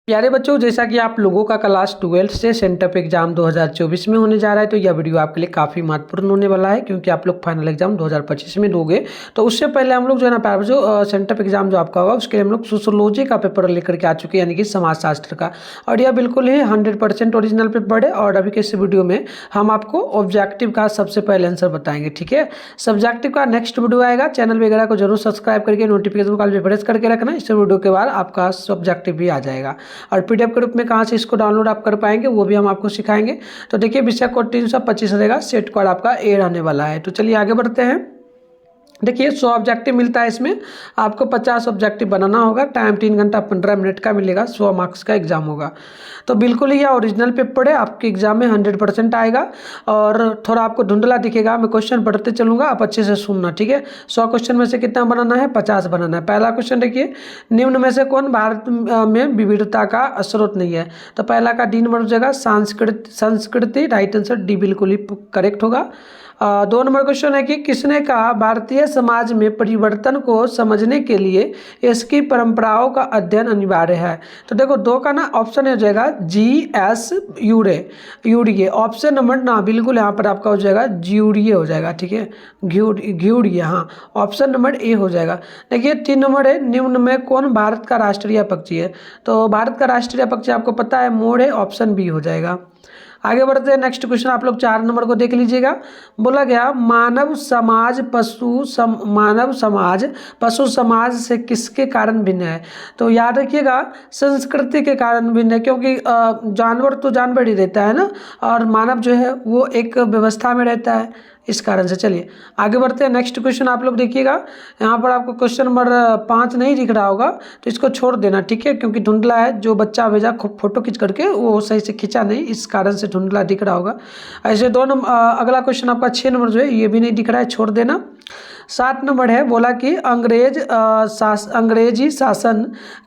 प्यारे बच्चों, जैसा कि आप लोगों का क्लास 12 से सेंटअप एग्जाम 2024 में होने जा रहा है, तो यह वीडियो आपके लिए काफ़ी महत्वपूर्ण होने वाला है, क्योंकि आप लोग फाइनल एग्जाम 2025 में दोगे। तो उससे पहले हम लोग जो है ना प्यारे जो सेंटअप एग्जाम जो आपका होगा उसके लिए हम लोग सोशियोलॉजी का पेपर लेकर के आ चुके हैं, यानी कि समाजशास्त्र का। और यह बिल्कुल ही 100% ओरिजिनल पेपर है। और अभी के इस वीडियो में हम आपको ऑब्जेक्टिव का सबसे पहले आंसर बताएंगे, ठीक है। सब्जेक्टिव का नेक्स्ट वीडियो आएगा, चैनल वगैरह को जरूर सब्सक्राइब करके नोटिफिकेशन कॉल पर प्रेस करके रखना। इस वीडियो के बाद आपका सब्जेक्टिव भी आ जाएगा। और पीडीएफ के रूप में कहाँ से इसको डाउनलोड आप कर पाएंगे वो भी हम आपको सिखाएंगे। तो देखिए, विषय कोड 325 रहेगा, सेट कोड आपका ए रहने वाला है। तो चलिए आगे बढ़ते हैं। देखिए 100 ऑब्जेक्टिव मिलता है, इसमें आपको 50 ऑब्जेक्टिव बनाना होगा। टाइम 3 घंटा 15 मिनट का मिलेगा। 100 मार्क्स का एग्जाम होगा। तो बिल्कुल ही यह ओरिजिनल पेपर है, आपके एग्जाम में 100% आएगा। और थोड़ा आपको धुंधला दिखेगा, मैं क्वेश्चन पढ़ते चलूंगा, आप अच्छे से सुनना, ठीक है। 100 क्वेश्चन में से कितना बनाना है? 50 बनाना है। पहला क्वेश्चन देखिए, निम्न में से कौन भारत में विविधता का स्रोत नहीं है? तो पहला का डी नंबर हो जाएगा संस्कृति। राइट आंसर डी बिल्कुल ही करेक्ट होगा। 2 नंबर क्वेश्चन है कि किसने कहा भारतीय समाज में परिवर्तन को समझने के लिए इसकी परंपराओं का अध्ययन अनिवार्य है? तो देखो 2 का ना ऑप्शन हो जाएगा G.S. यूरिये। ऑप्शन नंबर ना बिल्कुल यहाँ पर आपका हो जाएगा ज्यूरिये हो जाएगा, ठीक है। घ्यूरिये, हाँ, ऑप्शन नंबर ए हो जाएगा। देखिए 3 नंबर है, निम्न में कौन भारत का राष्ट्रीय पक्षी है? तो भारत का राष्ट्रीय पक्षी आपको पता है मोर है, ऑप्शन बी हो जाएगा। आगे बढ़ते हैं, नेक्स्ट क्वेश्चन आप लोग 4 नंबर को देख लीजिएगा। बोला गया मानव समाज पशु समाज से किसके कारण भिन्न है? तो याद रखिएगा संस्कृति के कारण भिन्न है, क्योंकि जानवर तो जानवर ही रहता है ना, और मानव जो है वो एक व्यवस्था में रहता है, इस कारण से। चलिए आगे बढ़ते हैं, नेक्स्ट क्वेश्चन आप लोग देखिएगा। यहाँ पर आपको क्वेश्चन नंबर 5 नहीं दिख रहा होगा, तो इसको छोड़ देना, ठीक है, क्योंकि धुंधला है। जो बच्चा भेजा फोटो खींच करके वो सही से खींचा नहीं, इस कारण से धुंधला दिख रहा होगा। ऐसे अगला क्वेश्चन आपका 6 नंबर जो है ये भी नहीं दिख रहा है, छोड़ देना। 7 नंबर है, बोला कि अंग्रेजी शासन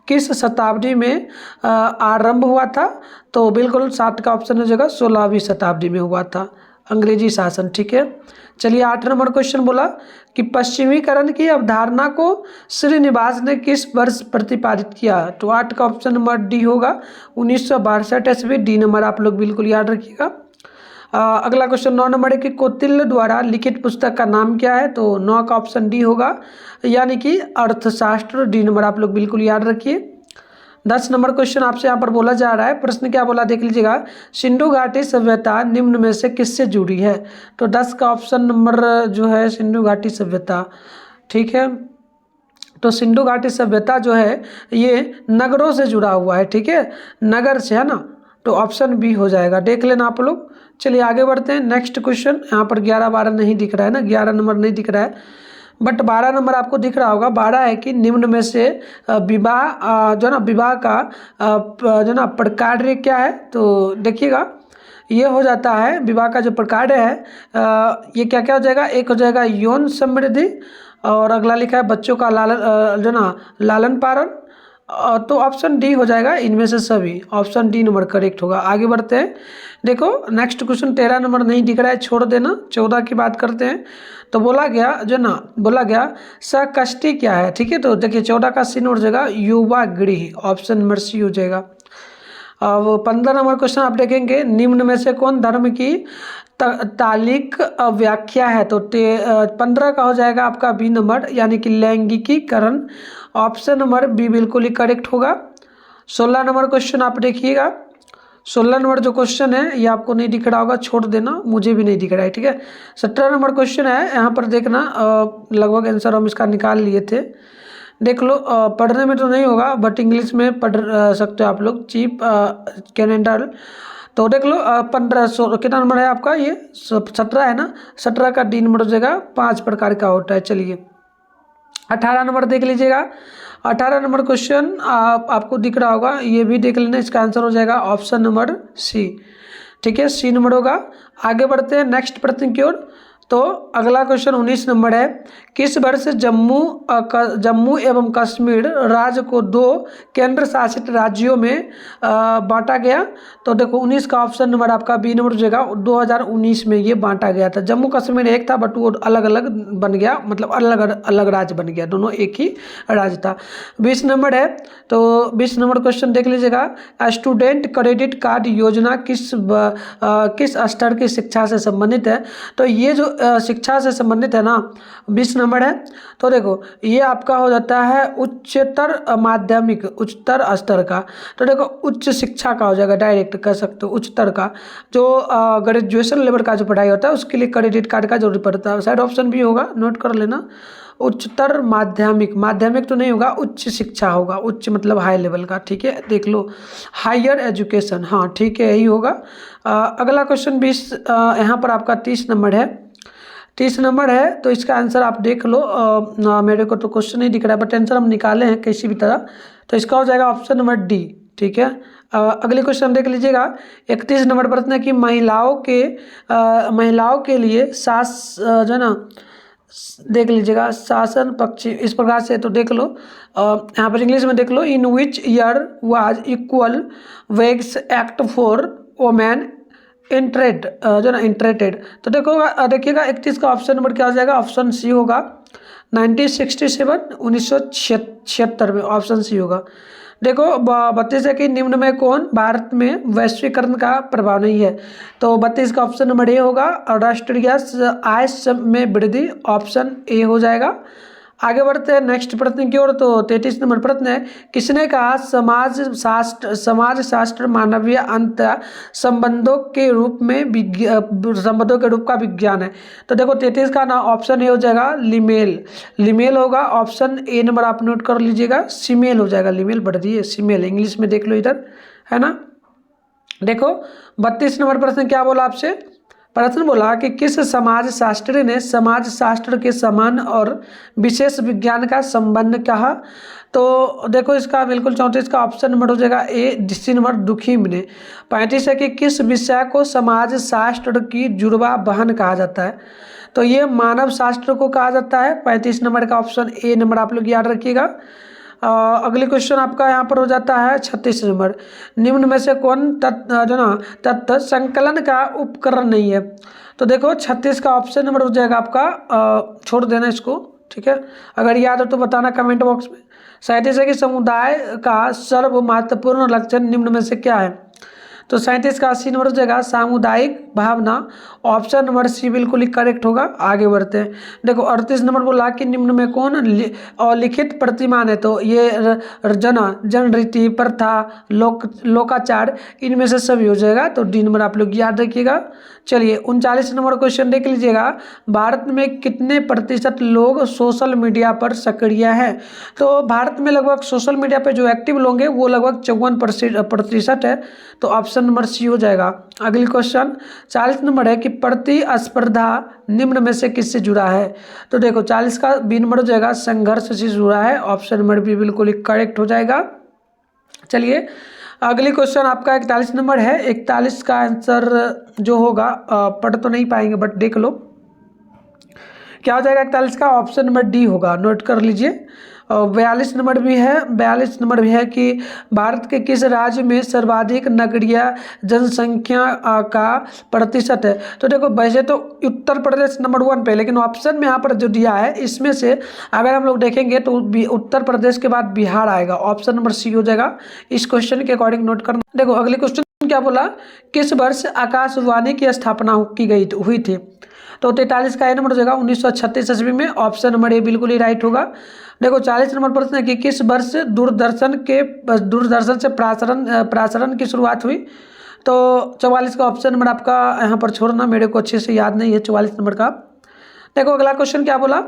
किस शताब्दी में आरंभ हुआ था? तो बिल्कुल 7 का ऑप्शन हो जाएगा 16वीं शताब्दी में हुआ था अंग्रेजी शासन, ठीक है। चलिए 8 नंबर क्वेश्चन बोला कि पश्चिमीकरण की अवधारणा को श्रीनिवास ने किस वर्ष प्रतिपादित किया? तो 8 का ऑप्शन नंबर डी होगा 1962 ईस्वी। डी नंबर आप लोग बिल्कुल याद रखिएगा। अगला क्वेश्चन 9 नंबर है कि कौटिल्य द्वारा लिखित पुस्तक का नाम क्या है? तो 9 का ऑप्शन डी होगा, यानी कि अर्थशास्त्र। डी नंबर आप लोग बिल्कुल याद रखिए। 10 नंबर क्वेश्चन आपसे यहाँ पर बोला जा रहा है, प्रश्न क्या बोला देख लीजिएगा। सिंधु घाटी सभ्यता निम्न में से किससे जुड़ी है? तो 10 का ऑप्शन नंबर जो है सिंधु घाटी सभ्यता, ठीक है। तो सिंधु घाटी सभ्यता जो है ये नगरों से जुड़ा हुआ है, ठीक है, नगर से, है ना। तो ऑप्शन बी हो जाएगा, देख लेना आप लोग। चलिए आगे बढ़ते हैं, नेक्स्ट क्वेश्चन। यहाँ पर 11 12 नहीं दिख रहा है ना, 11 नंबर नहीं दिख रहा है, बट 12 नंबर आपको दिख रहा होगा। 12 है कि निम्न में से विवाह जो ना विवाह का जो ना प्रकार क्या है? तो देखिएगा ये हो जाता है विवाह का जो प्रकार है, ये क्या क्या हो जाएगा? एक हो जाएगा यौन समृद्धि, और अगला लिखा है बच्चों का लालन जो ना लालन पालन। तो ऑप्शन डी हो जाएगा इनमें से सभी, ऑप्शन डी नंबर करेक्ट होगा। आगे बढ़ते हैं, देखो नेक्स्ट क्वेश्चन 13 नंबर नहीं दिख रहा है, छोड़ देना। 14 की बात करते हैं। तो बोला गया सकष्टी क्या है? ठीक है, तो देखिए 14 का सीन हो जाएगा युवा गृह, ऑप्शन नंबर सी हो जाएगा। अब 15 नंबर क्वेश्चन आप देखेंगे, निम्न में से कौन धर्म की तालिक व्याख्या है? तो 15 का हो जाएगा आपका बी नंबर, यानी कि लैंगिकीकरण। ऑप्शन नंबर बी बिल्कुल ही करेक्ट होगा। 16 नंबर क्वेश्चन आप देखिएगा। 16 नंबर जो क्वेश्चन है ये आपको नहीं दिख रहा होगा, छोड़ देना, मुझे भी नहीं दिख रहा है, ठीक है। 17 नंबर क्वेश्चन है, यहाँ पर देखना, लगभग आंसर हम इसका निकाल लिए थे, देख लो। पढ़ने में तो नहीं होगा, बट इंग्लिश में पढ़ सकते हो आप लोग। चीफ कैलेंडर, तो देख लो 1500 कितना नंबर है आपका? ये 17 है ना। 17 का डी नंबर हो जाएगा, 5 प्रकार का होता है। चलिए 18 नंबर देख लीजिएगा। 18 नंबर क्वेश्चन आपको दिख रहा होगा, ये भी देख लेना, इसका आंसर हो जाएगा ऑप्शन नंबर सी, ठीक है, सी नंबर होगा। आगे बढ़ते हैं नेक्स्ट प्रश्न की ओर। तो अगला क्वेश्चन 19 नंबर है, किस वर्ष जम्मू एवं कश्मीर राज्य को 2 केंद्र शासित राज्यों में बांटा गया? तो देखो 19 का ऑप्शन नंबर आपका बी नंबर हो जाएगा, 2019 में ये बांटा गया था। जम्मू कश्मीर एक था बट वो अलग अलग बन गया, मतलब अलग अलग राज्य बन गया, दोनों एक ही राज्य था। 20 नंबर है, तो 20 नंबर क्वेश्चन देख लीजिएगा, स्टूडेंट क्रेडिट कार्ड योजना किस स्तर की शिक्षा से संबंधित है? तो ये जो शिक्षा से संबंधित है ना, 20 नंबर है, तो देखो ये आपका हो जाता है उच्चतर माध्यमिक, उच्चतर स्तर का। तो देखो उच्च शिक्षा का हो जाएगा, डायरेक्ट कह सकते हो उच्चतर का, जो ग्रेजुएशन लेवल का जो पढ़ाई होता है उसके लिए क्रेडिट कार्ड का जरूरत पड़ता है। साइड ऑप्शन भी होगा, नोट कर लेना। उच्चतर माध्यमिक, माध्यमिक तो नहीं होगा, उच्च शिक्षा होगा, उच्च मतलब हाई लेवल का, ठीक है, देख लो हायर एजुकेशन, हाँ ठीक है यही होगा। अगला क्वेश्चन 20 यहाँ पर आपका 30 नंबर है, 30 नंबर है, तो इसका आंसर आप देख लो। मेरे को तो क्वेश्चन नहीं दिख रहा है बट आंसर हम निकाले हैं किसी भी तरह, तो इसका हो जाएगा ऑप्शन नंबर डी, ठीक है। अगले क्वेश्चन देख लीजिएगा, 31 नंबर प्रश्न है कि महिलाओं के लिए जो है ना, देख लीजिएगा शासन पक्ष इस प्रकार से, तो देख लो यहाँ पर इंग्लिश में देख लो, in which year was equal wages act for women introduced जो ना इंट्रेटेड? तो देखिएगा 31 का ऑप्शन नंबर क्या हो जाएगा, ऑप्शन सी होगा, 1967 1976 में, ऑप्शन सी होगा। देखो 32 है कि निम्न में कौन भारत में वैश्वीकरण का प्रभाव नहीं है? तो 32 का ऑप्शन नंबर ए होगा, और राष्ट्रीय आय में वृद्धि, ऑप्शन ए हो जाएगा। आगे बढ़ते हैं नेक्स्ट प्रश्न की ओर। तो 33 नंबर प्रश्न है, किसने कहा समाज शास्त्र मानवीय अंत संबंधों के रूप का विज्ञान है? तो देखो 33 का ना ऑप्शन ए हो जाएगा लिमेल होगा, ऑप्शन ए नंबर आप नोट कर लीजिएगा, सीमेल हो जाएगा, लिमेल बढ़ रही है सीमेल, इंग्लिश में देख लो इधर, है ना। देखो 32 नंबर प्रश्न क्या बोला आपसे, प्रश्न बोला कि किस समाज शास्त्री ने समाज शास्त्र के समान और विशेष विज्ञान का संबंध कहा? तो देखो इसका बिल्कुल 34 का ऑप्शन नंबर हो जाएगा ए, सी नंबर दुखीम ने। 35 है कि किस विषय को समाज शास्त्र की जुड़वा बहन कहा जाता है? तो ये मानव शास्त्र को कहा जाता है। 35 नंबर का ऑप्शन ए नंबर आप लोग याद रखिएगा। अगले क्वेश्चन आपका यहाँ पर हो जाता है 36 नंबर, निम्न में से कौन तत्व संकलन का उपकरण नहीं है? तो देखो 36 का ऑप्शन नंबर हो जाएगा आपका, छोड़ देना इसको, ठीक है, अगर याद हो तो बताना कमेंट बॉक्स में। 37 है कि समुदाय का सर्व महत्वपूर्ण लक्षण निम्न में से क्या है? तो 37 का 80 नंबर हो जाएगा सामुदायिक भावना, ऑप्शन नंबर सी बिल्कुल ही करेक्ट होगा। आगे बढ़ते हैं, देखो 38 नंबर बोला कि निम्न में कौन लिखित प्रतिमान है? तो ये जनरीति प्रथा लोकाचार इनमें से सभी हो जाएगा, तो डी नंबर आप लोग याद रखिएगा। चलिए 39 नंबर क्वेश्चन देख लीजिएगा, भारत में कितने प्रतिशत लोग सोशल मीडिया पर सक्रिय हैं? तो भारत में लगभग सोशल मीडिया पर जो एक्टिव लोग हैं वो लगभग 54% है, तो ऑप्शन नंबर सी हो जाएगा। अगली क्वेश्चन 40 नंबर है कि प्रतिस्पर्धा निम्न में से किससे जुड़ा है? तो देखो 40 का बी नंबर हो जाएगा संघर्ष से जुड़ा है, ऑप्शन नंबर बी बिल्कुल ही करेक्ट हो जाएगा। चलिए अगली क्वेश्चन आपका 41 नंबर है, 41 का आंसर जो होगा पढ़ तो नहीं पाएंगे बट देख लो क्या हो जाएगा। 41 का ऑप्शन नंबर डी होगा, नोट कर लीजिए। 42 नंबर भी है, 42 नंबर भी है कि भारत के किस राज्य में सर्वाधिक नगरीय जनसंख्या का प्रतिशत है? तो देखो वैसे तो उत्तर प्रदेश नंबर 1 पे, लेकिन ऑप्शन में यहाँ पर जो दिया है इसमें से अगर हम लोग देखेंगे तो उत्तर प्रदेश के बाद बिहार आएगा, ऑप्शन नंबर सी हो जाएगा। इस क्वेश्चन के अकॉर्डिंग नोट करना। देखो अगले क्वेश्चन क्या बोला, किस वर्ष आकाशवाणी की स्थापना हुई थी? तो 43 का ए नंबर हो जाएगा 1936 ईस्वी में, ऑप्शन नंबर ए बिल्कुल ही राइट होगा। देखो 40 नंबर प्रश्न है कि किस वर्ष दूरदर्शन से प्रसारण की शुरुआत हुई? तो 44 का ऑप्शन नंबर आपका यहाँ पर छोड़ना, मेरे को अच्छे से याद नहीं है 44 नंबर का। देखो अगला क्वेश्चन क्या बोला,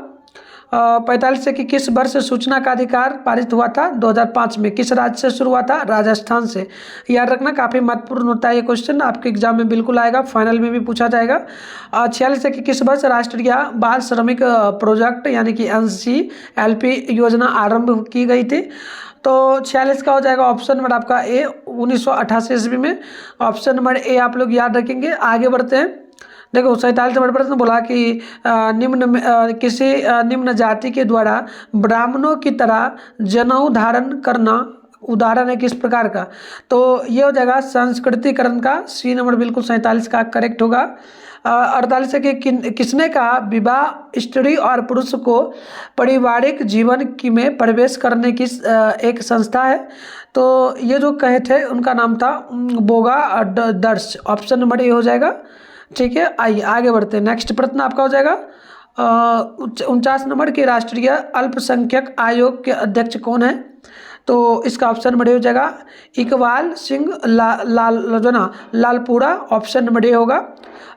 45 है कि किस वर्ष सूचना का अधिकार पारित हुआ था? 2005 में। किस राज्य से शुरू हुआ था? राजस्थान से। याद रखना काफ़ी महत्वपूर्ण होता है ये क्वेश्चन, आपके एग्जाम में बिल्कुल आएगा, फाइनल में भी पूछा जाएगा। 46 है कि किस वर्ष राष्ट्रीय बाल श्रमिक प्रोजेक्ट यानी कि NCLP योजना आरंभ की गई थी? तो 46 का हो जाएगा ऑप्शन नंबर आपका ए 1988 ईस्वी में, ऑप्शन नंबर ए आप लोग याद रखेंगे। आगे बढ़ते हैं, देखो 47 नंबर प्रश्न बोला कि किसी निम्न जाति के द्वारा ब्राह्मणों की तरह जनेऊ धारण करना उदाहरण है किस प्रकार का। तो ये हो जाएगा संस्कृतिकरण का, सी नंबर बिल्कुल 47 का करेक्ट होगा। 48 है कि किसने कहा विवाह स्त्री और पुरुष को पारिवारिक जीवन की में प्रवेश करने की एक संस्था है। तो ये जो कहे थे उनका नाम था बोगा दर्श, ऑप्शन नंबर ए हो जाएगा। ठीक है, आइए आगे बढ़ते हैं। नेक्स्ट प्रश्न आपका हो जाएगा 49 नंबर के राष्ट्रीय अल्पसंख्यक आयोग के अध्यक्ष कौन है। तो इसका ऑप्शन नंबर ए हो जाएगा इकबाल सिंह जो ना लालपुरा, ऑप्शन नंबर ए होगा।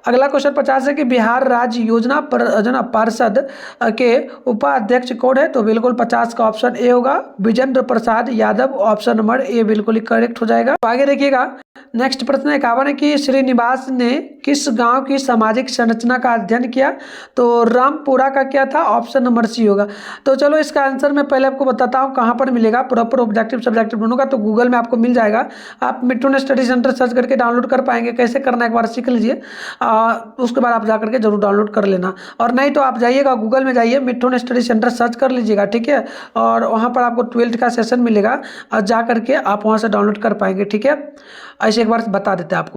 अगला क्वेश्चन 50 है कि बिहार राज्य योजना पर जो ना पार्षद के उपाध्यक्ष कौन है। तो बिल्कुल 50 का ऑप्शन ए होगा Vijendra Prasad Yadav, option number A बिल्कुल करेक्ट हो जाएगा। तो आगे देखिएगा नेक्स्ट प्रश्न 51 है कि श्रीनिवास ने किस गांव की सामाजिक संरचना का अध्ययन किया। तो रामपुरा का क्या था, ऑप्शन नंबर सी होगा। तो चलो इसका आंसर मैं पहले आपको बताता हूँ कहाँ पर मिलेगा, प्रॉपर ऑब्जेक्टिव सब्जेक्टिव दोनों का। तो गूगल में आपको मिल जाएगा, आप मिठुन स्टडी सेंटर सर्च करके डाउनलोड कर पाएंगे। कैसे करना एक बार सीख लीजिए, उसके बाद आप जा करके जरूर डाउनलोड कर लेना। और नहीं तो आप जाइएगा गूगल में जाइए, मिठुन स्टडी सेंटर सर्च कर लीजिएगा, ठीक है। और वहाँ पर आपको 12th का सेशन मिलेगा और जा करके आप वहाँ से डाउनलोड कर पाएंगे, ठीक है। ऐसे एक बार बता देते हैं आपको।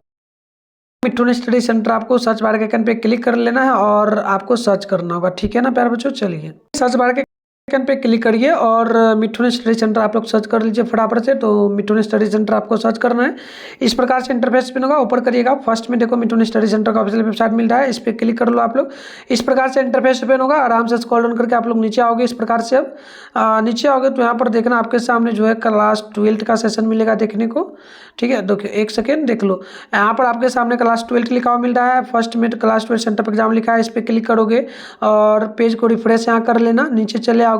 मिठुन स्टडी सेंटर आपको सर्च बार के आइकन पे क्लिक कर लेना है और आपको सर्च करना होगा, ठीक है ना प्यारे बच्चों। चलिए सर्च बार के आइकन पे क्लिक करिए और मिठुन स्टडी सेंटर आप लोग सर्च कर लीजिए फटाफट से। तो मिठुन स्टडी सेंटर आपको सर्च करना है, इस प्रकार से इंटरफेस पे होगा। ऊपर करिएगा, फर्स्ट में देखो मिठुन स्टडी सेंटर का ऑफिशियल वेबसाइट मिल रहा है, इस पर क्लिक कर लो आप लोग। इस प्रकार से इंटरफेस पे होगा, आराम से स्क्रॉल डाउन करके आप लोग नीचे आओगे। इस प्रकार से अब नीचे आओगे तो यहाँ पर देखना आपके सामने जो है क्लास 12th का सेशन मिलेगा देखने को, ठीक है। देखिए एक सेकेंड देख लो, यहाँ पर आपके सामने क्लास 12th लिखा हुआ मिल रहा है। फर्स्ट में क्लास 12 सेंटर एग्जाम लिखा है, इस पर क्लिक करोगे और पेज को रिफ्रेश यहाँ कर लेना, नीचे चले आओगे।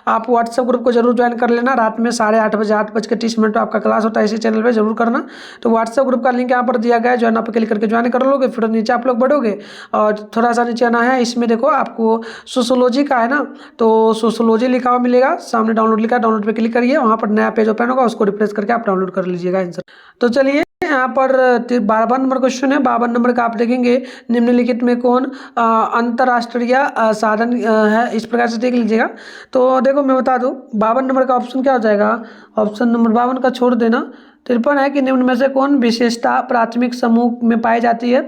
आप व्हाट्सएप ग्रुप को जरूर ज्वाइन कर लेना, रात में 8:30 बजे 8:30 आपका क्लास होता है, इसी चैनल पे जरूर करना। तो व्हाट्सएप ग्रुप का लिंक यहाँ पर दिया गया है, ज्वाइन आप क्लिक करके ज्वाइन कर लोगे। फिर नीचे आप लोग बढ़ोगे और थोड़ा सा नीचे आना है, इसमें देखो आपको सोशोलॉजी का है ना, तो सोशोलॉजी लिखा हुआ मिलेगा, सामने डाउनलोड लिखा है, डाउनलोड पे क्लिक करिए। वहाँ पर नया पेज ओपन होगा, उसको रिफ्रेश करके आप डाउनलोड कर लीजिएगा आंसर। तो चलिए यहाँ पर 52 नंबर क्वेश्चन है। 52 नंबर का आप देखेंगे निम्नलिखित में कौन अंतर्राष्ट्रीय साधन है, इस प्रकार से देख लीजिएगा। तो देखो मैं बता दूं 52 नंबर का ऑप्शन क्या हो जाएगा, ऑप्शन नंबर 52 का छोड़ देना। 53 है कि निम्न में से कौन विशेषता प्राथमिक समूह में पाई जाती है।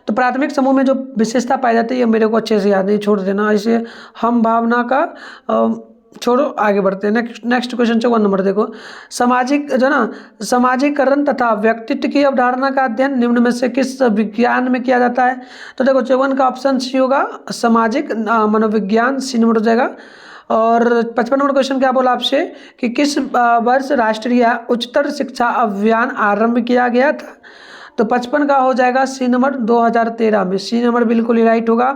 तो प्राथमिक समूह में जो विशेषता पाई जाती है मेरे को अच्छे से याद नहीं, छोड़ देना। ऐसे हम भावना का छोड़ो, आगे बढ़ते हैं। नेक्स्ट क्वेश्चन 54 नंबर देखो, सामाजिक जो ना समाजीकरण तथा व्यक्तित्व की अवधारणा का अध्ययन निम्न में से किस विज्ञान में किया जाता है। तो देखो 54 का ऑप्शन सी होगा सामाजिक मनोविज्ञान, सी नंबर हो जाएगा। और 55 नंबर क्वेश्चन क्या बोला आपसे कि किस वर्ष राष्ट्रीय उच्चतर शिक्षा अभियान आरंभ किया गया था। तो 55 का हो जाएगा सी नंबर 2013 में, सी नंबर बिल्कुल ही राइट होगा।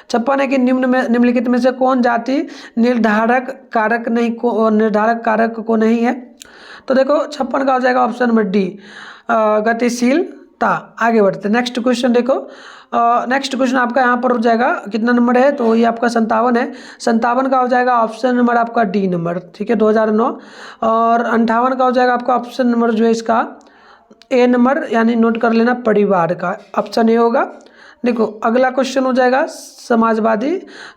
56 है कि निम्नलिखित में से कौन जाति निर्धारक कारक को नहीं है। तो देखो 56 का हो जाएगा ऑप्शन नंबर डी गतिशीलता। आगे बढ़ते नेक्स्ट क्वेश्चन देखो, नेक्स्ट क्वेश्चन आपका यहाँ पर हो जाएगा कितना नंबर है, तो ये आपका 57 है। 57 का हो जाएगा ऑप्शन नंबर आपका डी नंबर, ठीक है 2009। और 58 का हो जाएगा आपका ऑप्शन नंबर जो है इसका ए नंबर, यानी नोट कर लेना परिवार का, ऑप्शन ए होगा। देखो अगला क्वेश्चन हो जाएगा समाजवादी,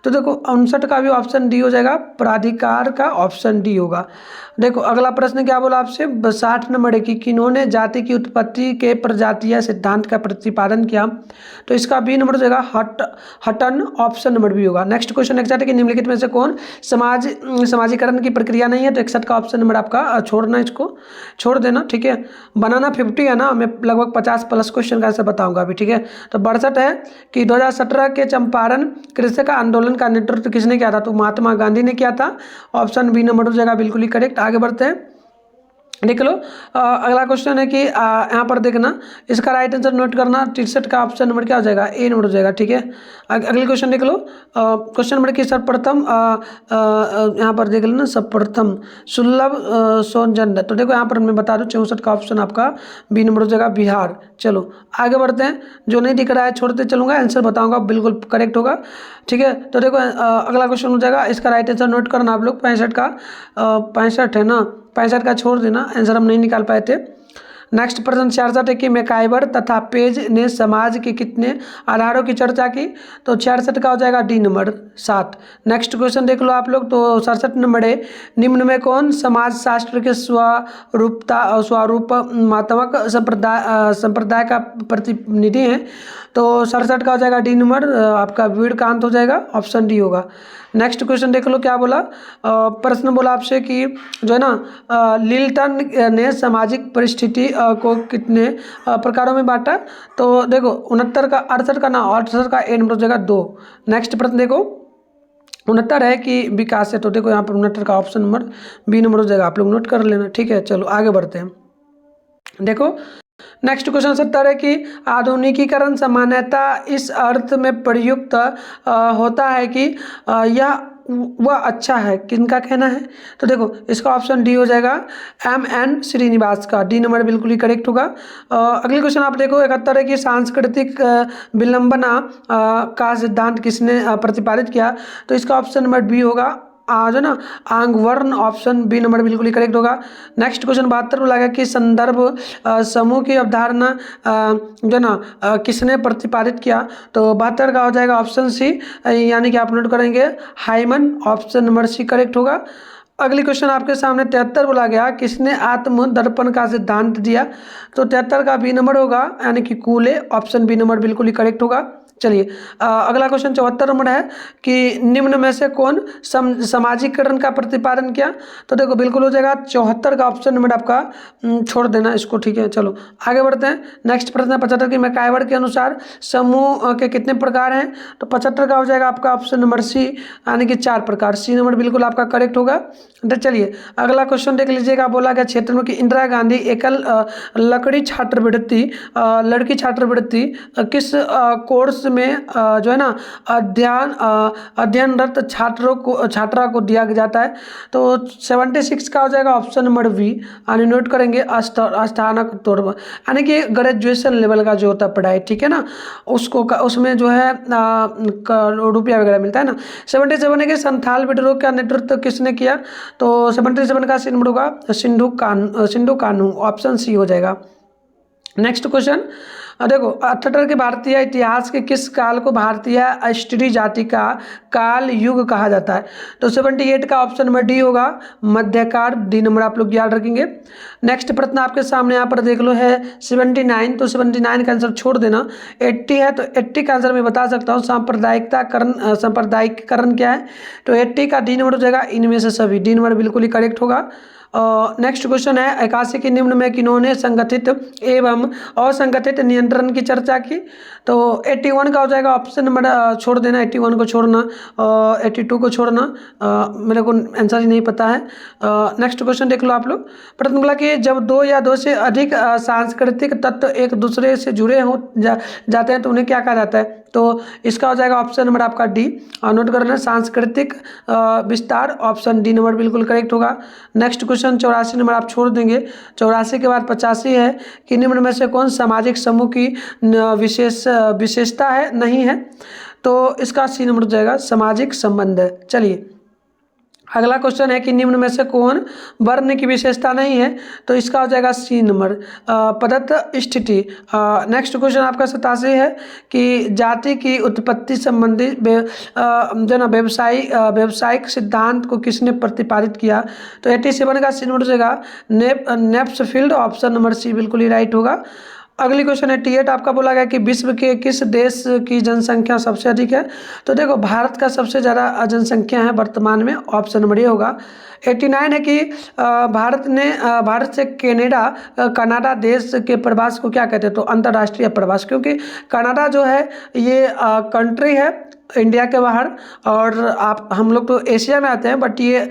तो देखो 59 का भी ऑप्शन डी हो जाएगा, प्राधिकार का ऑप्शन डी होगा। देखो अगला प्रश्न क्या बोला आपसे 60 नंबर है कि किन्होंने जाति की उत्पत्ति के प्रजातीय सिद्धांत का प्रतिपादन किया। तो इसका बी नंबर हो जाएगा हटन, ऑप्शन नंबर बी होगा। नेक्स्ट क्वेश्चन 61 है कि निम्नलिखित में से कौन समाजीकरण की प्रक्रिया नहीं है। तो 61 का ऑप्शन नंबर आपका छोड़ना, इसको छोड़ देना, ठीक है। बनाना 50 है ना, मैं लगभग 50 प्लस क्वेश्चन का ऐसे बताऊंगा अभी, ठीक है। तो 62 है कि 2017 के चंपारण कृषक आंदोलन का नेतृत्व किसने किया था। तो महात्मा गांधी ने किया था, ऑप्शन बी नंबर हो जाएगा बिल्कुल ही करेक्ट। आगे बढ़ते हैं, देख लो अगला क्वेश्चन है कि यहाँ पर देखना, इसका राइट आंसर नोट करना। 63 का ऑप्शन नंबर क्या हो जाएगा, ए नंबर हो जाएगा, ठीक है। अगले क्वेश्चन देख लो, क्वेश्चन नंबर की सर्वप्रथम यहाँ पर देख लेना सर्वप्रथम सुलभ सौजन्य। तो देखो यहाँ पर मैं बता दूँ 64 का ऑप्शन आपका बी नंबर हो जाएगा बिहार। चलो आगे बढ़ते हैं, जो नहीं दिख रहा है छोड़ते चलूँगा, आंसर बताऊँगा बिल्कुल करेक्ट होगा, ठीक है। तो देखो अगला क्वेश्चन हो जाएगा, इसका राइट आंसर नोट करना आप लोग 65 का 65 है ना, 65 का छोड़ देना, आंसर हम नहीं निकाल पाए थे। नेक्स्ट प्रश्न 66 है कि मैकाइवर तथा पेज ने समाज के कितने आधारों की चर्चा की? तो 66 का हो जाएगा डी नंबर 7। नेक्स्ट क्वेश्चन देख लो आप लोग, तो 67 नंबर है, निम्न में कौन समाजशास्त्र के स्वरूपात्मक संप्रदाय का प्रतिनिधि है? तो 67 का हो जाएगा डी नंबर आपका वीरकांत हो जाएगा, ऑप्शन डी होगा। नेक्स्ट क्वेश्चन देख लो क्या बोला, प्रश्न बोला आपसे कि जो है ना लिल्टन ने सामाजिक परिस्थिति को कितने प्रकारों में बांटा? तो देखो 69 का 68 का ना 68 का ए नंबर हो जाएगा 2। नेक्स्ट प्रश्न देखो 69 है कि विकास है, तो देखो यहाँ पर 69 का ऑप्शन नंबर बी नंबर हो जाएगा, आप लोग नोट कर लेना, ठीक है। चलो आगे बढ़ते हैं। देखो नेक्स्ट क्वेश्चन 70 है कि आधुनिकीकरण सामान्यतः इस अर्थ में प्रयुक्त होता है कि यह वह अच्छा है, किनका कहना है? तो देखो इसका ऑप्शन डी हो जाएगा, M.N. श्रीनिवास का, डी नंबर बिल्कुल ही करेक्ट होगा। अगले क्वेश्चन आप देखो 71 है कि सांस्कृतिक विलंबना का सिद्धांत किसने प्रतिपादित किया? तो इसका ऑप्शन नंबर बी होगा, जो ना आंगवर्ण, ऑप्शन बी नंबर बिल्कुल ही करेक्ट होगा। नेक्स्ट क्वेश्चन 72 बोला गया कि संदर्भ समूह की अवधारणा जो ना किसने प्रतिपादित किया? तो 72 का हो जाएगा ऑप्शन सी, यानी कि आप नोट करेंगे hymen, option number C correct होगा। अगली क्वेश्चन आपके सामने 73 बोला गया किसने आत्म दर्पण का सिद्धांत दिया? तो 73 का बी नंबर होगा, यानी कि कूले, ऑप्शन बी नंबर बिल्कुल ही करेक्ट होगा। चलिए अगला क्वेश्चन 74 नंबर है कि निम्न में से कौन सामाजिकरण का प्रतिपादन किया? तो देखो बिल्कुल हो जाएगा 74 का ऑप्शन नंबर आपका छोड़ देना इसको, ठीक है। चलो आगे बढ़ते हैं। नेक्स्ट प्रश्न है 75 की मैकाइवर के अनुसार समूह के कितने प्रकार हैं? तो 75 का हो जाएगा आपका ऑप्शन नंबर सी, यानी कि 4 प्रकार, सी नंबर बिल्कुल आपका करेक्ट होगा। तो चलिए अगला क्वेश्चन देख लीजिएगा, बोला गया क्षेत्र में कि इंदिरा गांधी एकल लड़की छात्रवृत्ति किस कोर्स में जो है ना अध्ययनरत छात्रा को दिया जाता है? तो 76 का हो जाएगा ऑप्शन नंबर बी, यानी नोट करेंगे स्नातक तौर पर, यानी कि ग्रेजुएशन लेवल का जो होता है पढ़ाई, ठीक है ना, उसको उसमें जो है रुपया वगैरह मिलता है ना। 77 है कि संथाल विद्रोह का नेतृत्व किसने किया? तो 77 का नंबर होगा सिंधु कानू, ऑप्शन सी हो जाएगा। नेक्स्ट क्वेश्चन देखो 78 के भारतीय इतिहास के किस काल को भारतीय स्त्री जाति का काल युग कहा जाता है? तो 78 का ऑप्शन नंबर डी होगा, मध्यकाल, डी नंबर आप लोग याद रखेंगे। नेक्स्ट प्रश्न आपके सामने यहाँ पर देख लो है 79, तो 79 का आंसर छोड़ देना। 80 है तो 80 का आंसर मैं बता सकता हूँ, सांप्रदायिकरण क्या है? तो 80 का डी नंबर हो जाएगा इनमें से सभी, डी नंबर बिल्कुल ही करेक्ट होगा। नेक्स्ट क्वेश्चन है 81 के निम्न में किन्होंने संगठित एवं असंगठित नियंत्रण की चर्चा की? तो 81 का हो जाएगा ऑप्शन नंबर छोड़ देना, 81 को छोड़ना, 82 को छोड़ना, मेरे को आंसर ही नहीं पता है। नेक्स्ट क्वेश्चन देख लो आप लोग। प्रश्न बोला कि जब 2 या 2 से अधिक सांस्कृतिक तत्व एक दूसरे से जुड़े हो जाते हैं तो उन्हें क्या कहा जाता है? तो इसका हो जाएगा ऑप्शन नंबर आपका डी, नोट करना, सांस्कृतिक विस्तार, ऑप्शन डी नंबर बिल्कुल करेक्ट होगा। नेक्स्ट क्वेश्चन 84 नंबर आप छोड़ देंगे। 84 के बाद 85 है कि निम्न में से कौन सामाजिक समूह की विशेषता है, नहीं है? तो इसका सी नंबर हो जाएगा, सामाजिक संबंध है। चलिए अगला क्वेश्चन है कि निम्न में से कौन वर्ण की विशेषता नहीं है? तो इसका हो जाएगा सी नंबर, पदत्व स्थिति। नेक्स्ट क्वेश्चन आपका 87 है कि जाति की उत्पत्ति संबंधी जो ना व्यवसायिक सिद्धांत को किसने प्रतिपादित किया? तो 87 का सी नंबर हो जाएगा नेप्सफील्ड, ऑप्शन नंबर सी बिल्कुल ही राइट होगा। अगली क्वेश्चन 88 आपका बोला गया कि विश्व के किस देश की जनसंख्या सबसे अधिक है? तो देखो भारत का सबसे ज़्यादा जनसंख्या है वर्तमान में, ऑप्शन नंबर ए होगा। 89 है कि भारत से कनाडा देश के प्रवास को क्या कहते हैं? तो अंतर्राष्ट्रीय प्रवास, क्योंकि कनाडा जो है ये कंट्री है इंडिया के बाहर, और हम लोग तो एशिया में आते हैं, बट ये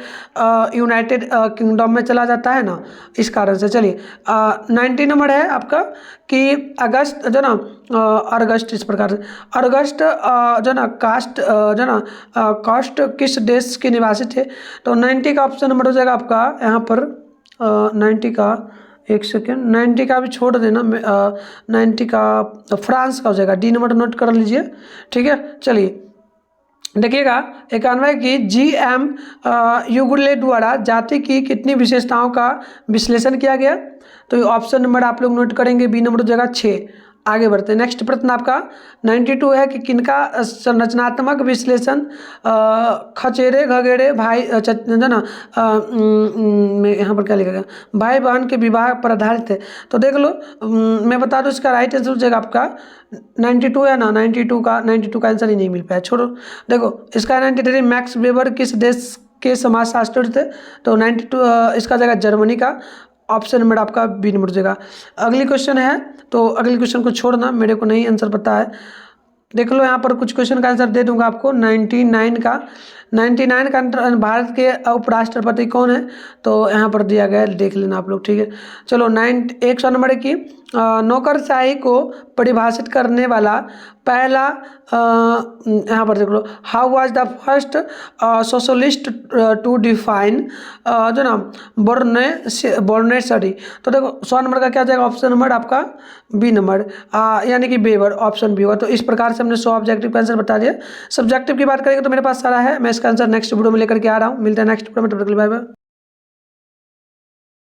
यूनाइटेड किंगडम में चला जाता है ना, इस कारण से। चलिए 90 नंबर है आपका कि अगस्त जो ना अगस्त, इस प्रकार से अगस्त जो ना कास्ट किस देश के निवासी थे? तो 90 का ऑप्शन नंबर हो जाएगा आपका यहाँ पर 90 का, एक सेकेंड, 90 का भी छोड़ देना, 90 का फ्रांस का हो जाएगा, डी नंबर नोट कर लीजिए, ठीक है। चलिए देखिएगा 91 की GM युगुले द्वारा जाति की कितनी विशेषताओं का विश्लेषण किया गया। तो ये ऑप्शन नंबर आप लोग नोट करेंगे, बी नंबर हो जाएगा 6। आगे बढ़ते हैं। नेक्स्ट प्रश्न आपका 92 है कि किनका संरचनात्मक विश्लेषण खचेरे घगेरे भाई ना यहाँ पर क्या लिखा गया, भाई बहन के विवाह पर आधारित है। तो देख लो, मैं बता दूँ इसका राइट आंसर हो जाएगा आपका 92 है ना, 92 का आंसर ही नहीं मिल पाया, छोड़ो। देखो इसका 93 मैक्स वेबर किस देश के समाजशास्त्री थे। तो 92 इसका जगह जर्मनी का। ऑप्शन नंबर आपका बी नंबर हो जाएगा। अगली क्वेश्चन है, तो अगले क्वेश्चन को छोड़ना, मेरे को नहीं आंसर पता है। देख लो यहाँ पर कुछ क्वेश्चन का आंसर दे दूंगा आपको। 99 का भारत के उपराष्ट्रपति कौन है। तो यहाँ पर दिया गया है, देख लेना आप लोग, ठीक है। चलो 100 नंबर की नौकरशाही को परिभाषित करने वाला पहला यहाँ पर देख लो, how was the first socialist to define जो ना बोर्नेसरी। तो देखो 100 नंबर का क्या जाएगा, ऑप्शन नंबर आपका बी नंबर, यानी कि वेबर, ऑप्शन बी होगा। तो इस प्रकार से हमने 100 ऑब्जेक्टिव का आंसर बता दिया। सब्जेक्टिव की बात करेंगे तो मेरे पास सारा है, मैं इसका आंसर नेक्स्ट वीडियो में लेकर के आ रहा हूँ। मिलते हैं नेक्स्ट वीडियो में, तब तक के लिए बाय बाय।